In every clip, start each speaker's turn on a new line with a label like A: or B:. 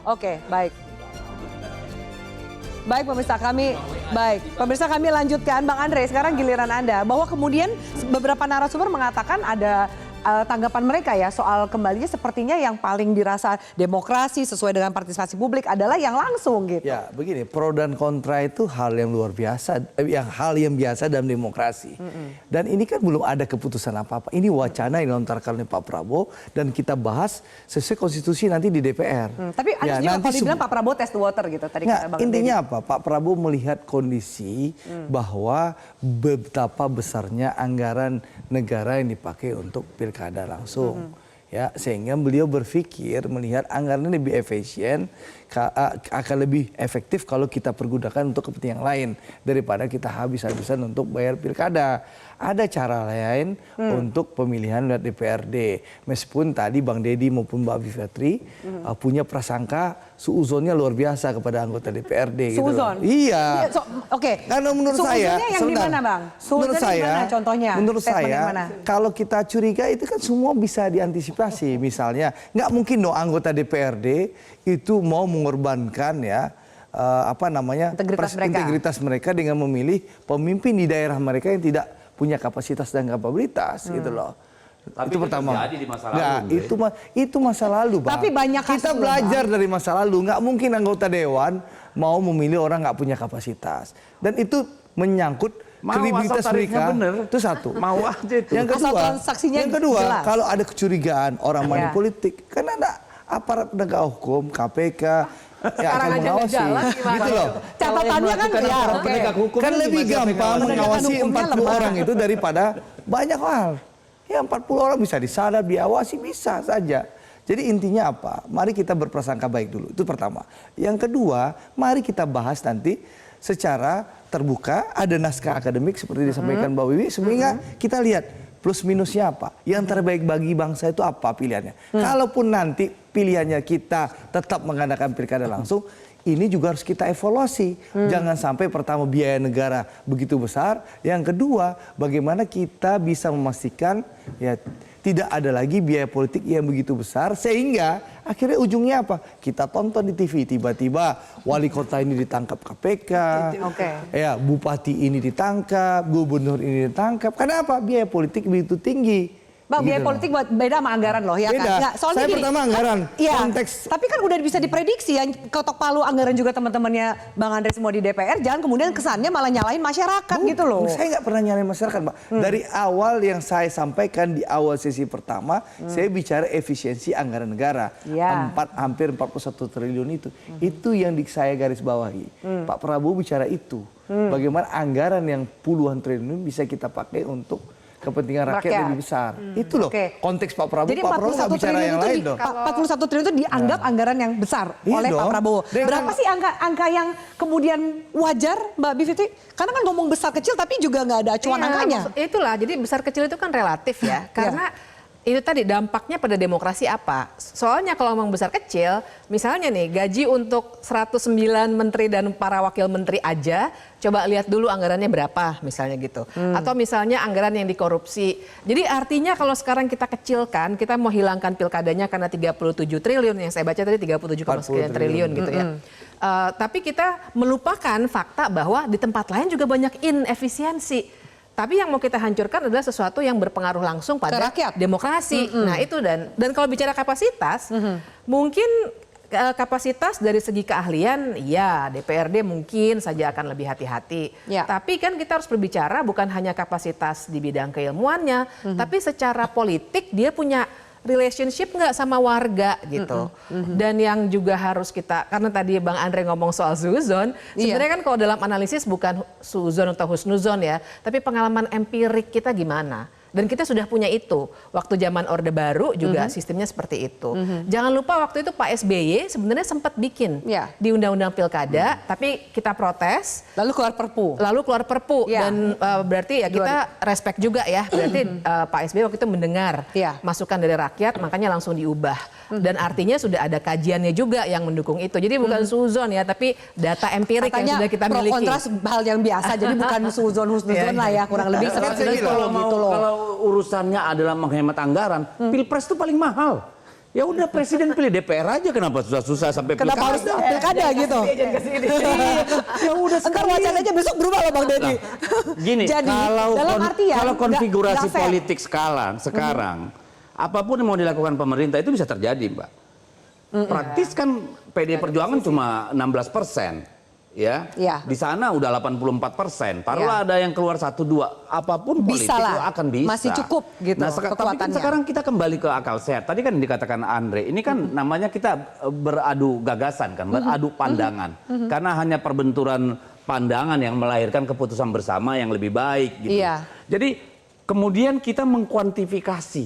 A: Oke, baik. Baik pemirsa kami lanjutkan. Bang Andre, sekarang giliran Anda. Bahwa kemudian beberapa narasumber mengatakan ada tanggapan mereka ya soal kembalinya sepertinya yang paling dirasa demokrasi sesuai dengan partisipasi publik adalah yang langsung gitu.
B: Ya begini, pro dan kontra itu hal yang luar biasa, hal yang biasa dalam demokrasi. Dan ini kan belum ada keputusan apa-apa. Ini wacana yang dilontarkan oleh Pak Prabowo dan kita bahas sesuai konstitusi nanti di DPR.
A: Tapi Anda juga kalau dibilang Pak Prabowo test the water gitu tadi.
B: Nggak, intinya apa? Pak Prabowo melihat kondisi bahwa betapa besarnya anggaran negara yang dipakai untuk pilkada langsung. Ya, sehingga beliau berpikir melihat anggaran lebih efisien, akan lebih efektif kalau kita pergunakan untuk kepentingan lain daripada kita habis-habisan untuk bayar pilkada. Ada cara lain untuk pemilihan lewat DPRD. Meskipun tadi Bang Deddy maupun Mbak Bivitri punya prasangka suuzonnya luar biasa kepada anggota DPRD.
A: Suuzon?
B: Gitu. Iya.
A: Oke.
B: Karena menurut saya,
A: yang di mana, Bang?
B: Menurut saya,
A: contohnya?
B: Menurut saya, kalau kita curiga itu kan semua bisa diantisipasi. Misalnya, nggak mungkin dong anggota DPRD itu mau mengorbankan ya integritas mereka dengan memilih pemimpin di daerah mereka yang tidak punya kapasitas dan kapabilitas gitu loh.
C: Tapi
B: itu pertama.
C: Di masa lalu,
B: itu masa lalu, Bang.
A: Tapi banyak
B: kita belajar dari masa lalu. Nggak mungkin anggota dewan mau memilih orang nggak punya kapasitas. Dan itu menyangkut kredibilitas mereka. Itu satu.
C: Mau aja itu.
B: Yang kedua, kalau ada kecurigaan orang money politik, kan ada aparat penegak hukum, KPK, ya akan mengawasi, gitu loh.
A: Catatannya kan
B: kan lebih gampang mengawasi 40 orang itu daripada banyak hal. Ya 40 orang bisa disadap, diawasi bisa saja. Jadi intinya apa? Mari kita berprasangka baik dulu. Itu pertama. Yang kedua, mari kita bahas nanti secara terbuka, ada naskah akademik seperti disampaikan Mbak Wiwi, sehingga kita lihat plus minusnya apa. Yang terbaik bagi bangsa itu apa pilihannya. Kalaupun nanti pilihannya kita tetap mengadakan pilkada langsung, ini juga harus kita evaluasi. Jangan sampai pertama biaya negara begitu besar. Yang kedua, bagaimana kita bisa memastikan ya tidak ada lagi biaya politik yang begitu besar sehingga akhirnya ujungnya apa? Kita tonton di TV tiba-tiba wali kota ini ditangkap KPK, ya bupati ini ditangkap, gubernur ini ditangkap. Kenapa? Biaya politik begitu tinggi.
A: Bang, biaya politik beda sama anggaran loh ya kan? Nggak, soalnya
B: saya pertama anggaran, konteks.
A: Tapi kan udah bisa diprediksi ya, ketok palu anggaran juga teman-temannya Bang Andre semua di DPR, jangan kemudian kesannya malah nyalain masyarakat gitu loh.
B: Saya nggak pernah nyalain masyarakat, Mbak. Dari awal yang saya sampaikan di awal sesi pertama, saya bicara efisiensi anggaran negara. Hampir 41 triliun itu. Itu yang saya garis bawahi. Pak Prabowo bicara itu. Bagaimana anggaran yang puluhan triliun bisa kita pakai untuk kepentingan rakyat lebih besar. Itu loh konteks Pak Prabowo.
A: Jadi
B: Pak Prabowo nggak bicara yang lain dong.
A: 41 triliun itu dianggap anggaran yang besar oleh Pak Prabowo. Berapa sih angka yang kemudian wajar Mbak Bivitri? Karena kan ngomong besar kecil tapi juga nggak ada acuan angkanya.
D: Itulah, jadi besar kecil itu kan relatif ya. Karena itu tadi dampaknya pada demokrasi apa? Soalnya kalau ngomong besar kecil, misalnya nih gaji untuk 109 menteri dan para wakil menteri aja, coba lihat dulu anggarannya berapa misalnya gitu. Atau misalnya anggaran yang dikorupsi. Jadi artinya kalau sekarang kita kecilkan, kita mau hilangkan pilkadanya karena 37 triliun, yang saya baca tadi 37,sekian triliun gitu ya. Tapi kita melupakan fakta bahwa di tempat lain juga banyak inefisiensi. Tapi yang mau kita hancurkan adalah sesuatu yang berpengaruh langsung pada demokrasi. Nah itu dan kalau bicara kapasitas, mungkin kapasitas dari segi keahlian, ya DPRD mungkin saja akan lebih hati-hati. Tapi kan kita harus berbicara bukan hanya kapasitas di bidang keilmuannya, tapi secara politik dia punya relationship nggak sama warga gitu. Dan yang juga harus kita, karena tadi Bang Andre ngomong soal suzon, sebenarnya kan kalau dalam analisis bukan suzon atau husnuzon ya, tapi pengalaman empirik kita gimana. Dan kita sudah punya itu. Waktu zaman Orde Baru juga sistemnya seperti itu. Jangan lupa waktu itu Pak SBY sebenarnya sempat bikin di Undang-Undang Pilkada, tapi kita protes.
A: Lalu keluar perpu.
D: Dan berarti ya kita respect juga ya. Berarti Pak SBY waktu itu mendengar masukan dari rakyat, makanya langsung diubah. Dan artinya sudah ada kajiannya juga yang mendukung itu. Jadi bukan suzon ya, tapi data empirik yang sudah kita miliki.
A: Pro kontra hal yang biasa, jadi bukan suzon husnuzon lah ya, kurang lebih seperti itu gitu loh.
C: Kalau urusannya adalah menghemat anggaran, pilpres itu paling mahal. Ya udah presiden pilih DPR aja, kenapa susah-susah sampai
A: Kenapa harus pilkada gitu?
C: Ya udah
A: Entar wacananya besok berubah loh Bang Deddy.
C: Gini,
A: Jadi,
C: kalau
A: dalam artian,
C: kalau konfigurasi
A: nggak fair.
C: politik sekarang, apapun yang mau dilakukan pemerintah itu bisa terjadi, Mbak. Praktis kan PD Perjuangan cuma 16%. Ya,
A: Iya.
C: di sana udah 84%. Taruhlah
A: Iya.
C: ada yang keluar 1-2, apapun politik
A: Bisa lah.
C: itu akan bisa.
A: Masih cukup gitu
C: Nah, tapi kan
A: kekuatannya.
C: sekarang kita kembali ke akal sehat. Tadi kan dikatakan Andre, ini kan namanya kita beradu gagasan kan, beradu pandangan. Karena hanya perbenturan pandangan yang melahirkan keputusan bersama yang lebih baik gitu.
A: Iya.
C: Jadi kemudian kita mengkuantifikasi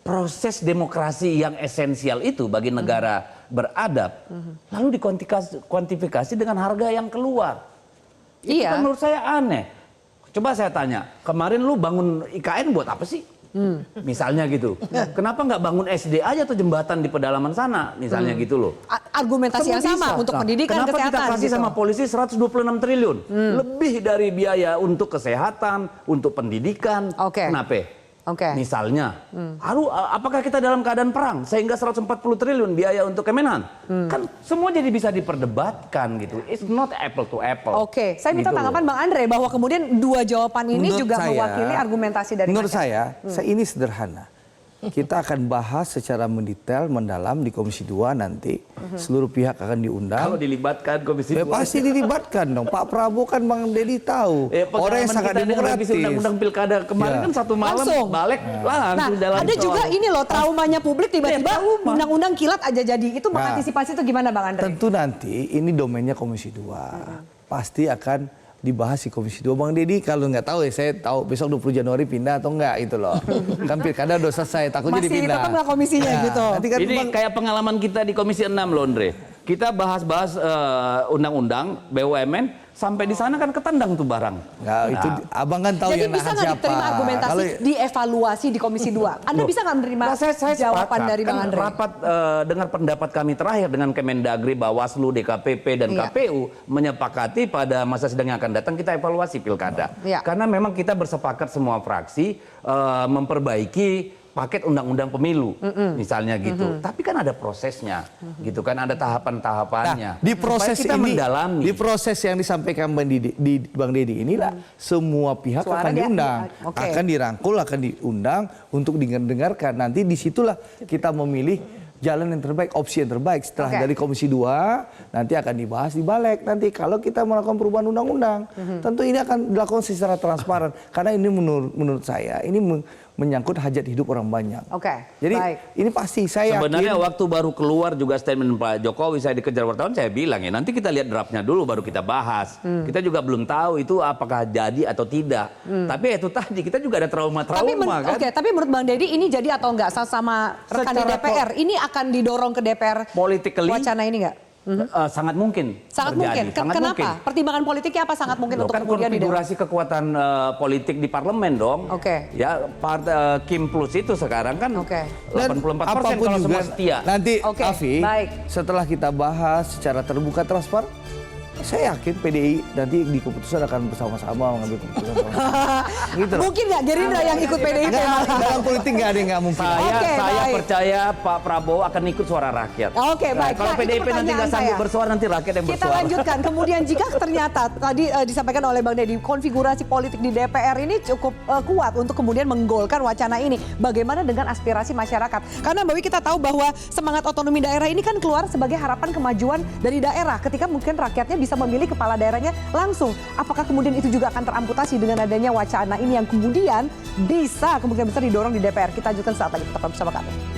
C: proses demokrasi yang esensial itu bagi negara beradab, lalu dikuantifikasi dengan harga yang keluar. Itu
A: Iya.
C: kan menurut saya aneh. Coba saya tanya, kemarin lu bangun IKN buat apa sih? Misalnya gitu. Kenapa nggak bangun SD aja atau jembatan di pedalaman sana? Misalnya gitu loh.
A: Argumentasi yang
C: Semua
A: sama
C: bisa.
A: untuk
C: Nah,
A: pendidikan,
C: kenapa
A: kesehatan
C: kita kasih
A: gitu.
C: sama polisi 126 triliun? Lebih dari biaya untuk kesehatan, untuk pendidikan.
A: Oke.
C: Kenapa?
A: Oke.
C: Misalnya, apakah kita dalam keadaan perang sehingga 140 triliun biaya untuk Kemenhan? Kan semua jadi bisa diperdebatkan gitu. It's not apple to apple.
A: Oke, saya minta
C: Gitu
A: tanggapan
C: loh.
A: Bang Andre bahwa kemudian dua jawaban ini
B: Menurut
A: juga
B: saya-
A: mewakili argumentasi dari
B: Menurut
A: masyarakat.
B: saya ini sederhana. Kita akan bahas secara mendetail, mendalam di Komisi 2 nanti. Seluruh pihak akan diundang.
C: Kalau dilibatkan Komisi
B: Ya,
C: 2.
B: pasti dilibatkan dong. Pak Prabowo kan Bang Deddy tahu. Orang yang sangat demokratis.
C: Undang-undang pilkada kemarin
B: Ya.
C: kan satu malam
A: Langsung.
C: balik
A: Nah,
C: langsung jalan
A: ada
C: tol.
A: juga ini loh traumanya publik tiba-tiba
C: trauma.
A: undang-undang kilat aja jadi. Itu
B: Nah,
A: mengantisipasi itu gimana Bang Andre?
B: Tentu nanti ini domainnya Komisi 2. Pasti akan dibahas di Komisi 2. Bang Deddy kalau nggak tahu ya, saya tahu besok 20 Januari pindah atau enggak itu loh. Kan pilkada udah selesai, takut jadi
A: Masih
B: pindah.
A: tetap nggak komisinya gitu.
B: Nanti kan
C: Ini
B: Bang-
C: kayak pengalaman kita di Komisi 6 loh Andre. Kita bahas-bahas undang-undang BUMN sampai di sana kan ketendang tuh barang.
B: Nggak, itu abang kan tahu
A: Jadi
B: yang
A: bisa
B: nahan
A: nggak
B: siapa.
A: diterima argumentasi
B: Kalau-
A: dievaluasi di Komisi 2? Anda bisa nggak menerima
C: Nah, saya
A: jawaban
C: sepakat.
A: dari Bang
C: Kan
A: Andre?
C: rapat dengar pendapat kami terakhir dengan Kemendagri, Bawaslu, DKPP dan
A: Iya.
C: KPU menyepakati pada masa sidang yang akan datang kita evaluasi pilkada.
A: Iya.
C: Karena memang kita bersepakat semua fraksi memperbaiki paket undang-undang pemilu misalnya gitu. Tapi kan ada prosesnya gitu kan, ada tahapan-tahapannya.
B: Nah, di proses
C: Supaya kita
B: ini,
C: mendalami.
B: di proses yang disampaikan Bang Deddy inilah semua pihak
A: Suara
B: akan
A: dia-
B: diundang,
A: oke.
B: akan dirangkul, akan diundang untuk didengarkan. Nanti disitulah kita memilih jalan yang terbaik, opsi yang terbaik. Setelah
A: Oke.
B: dari Komisi 2 nanti akan dibahas di Balek. Nanti kalau kita melakukan perubahan undang-undang, tentu ini akan dilakukan secara transparan. Karena ini menurut saya ini menyangkut hajat hidup orang banyak.
A: Oke,
B: Jadi
A: baik.
B: ini pasti saya
C: Sebenarnya
B: yakin.
C: waktu baru keluar juga statement Pak Jokowi, saya dikejar wartawan, saya bilang ya nanti kita lihat draftnya dulu baru kita bahas. Kita juga belum tahu itu apakah jadi atau tidak. Tapi itu tadi kita juga ada trauma-trauma kan.
A: Oke, tapi menurut Bang Deddy ini jadi atau enggak sama rekan di
C: Secara
A: DPR? Ini akan didorong ke DPR
C: Politically,
A: wacana ini enggak?
C: sangat mungkin
A: Sangat
C: terjadi.
A: mungkin.
C: Sangat
A: Kenapa?
C: mungkin.
A: Pertimbangan politiknya apa sangat mungkin
C: Loh,
A: untuk
C: kan
A: kemudian didorong?
C: konfigurasi kekuatan politik di parlemen dong.
A: Oke.
C: Ya Kim Plus itu sekarang kan
A: Oke.
C: 84%
B: apapun
C: kalau
B: juga
C: semua setia.
B: nanti
A: Oke,
B: Afi,
A: baik.
B: setelah kita bahas secara terbuka transparan, saya yakin PDI nanti di keputusan akan bersama-sama mengambil keputusan. Gitu loh.
A: Mungkin nggak Gerindra yang ikut PDIP?
B: Nggak, dalam politik nggak ada yang nggak mungkin.
A: Oke,
C: Saya
A: baik.
C: percaya Pak Prabowo akan ikut suara rakyat.
A: Oke, baik.
C: Kalau
A: Nah, itu
C: PDIP nanti
A: pertanyaan
C: nggak sanggup
A: saya.
C: bersuara, nanti rakyat yang
A: Kita
C: bersuara.
A: lanjutkan. Kemudian jika ternyata tadi disampaikan oleh Bang Deddy, konfigurasi politik di DPR ini cukup kuat untuk kemudian menggolkan wacana ini. Bagaimana dengan aspirasi masyarakat? Karena Mbak Wi, kita tahu bahwa semangat otonomi daerah ini kan keluar sebagai harapan kemajuan dari daerah. Ketika mungkin rakyatnya bisa memilih kepala daerahnya langsung. Apakah kemudian itu juga akan teramputasi dengan adanya wacana ini yang kemudian bisa kemungkinan besar didorong di DPR? Kita lanjutkan saat lagi. Tetap bersama kami.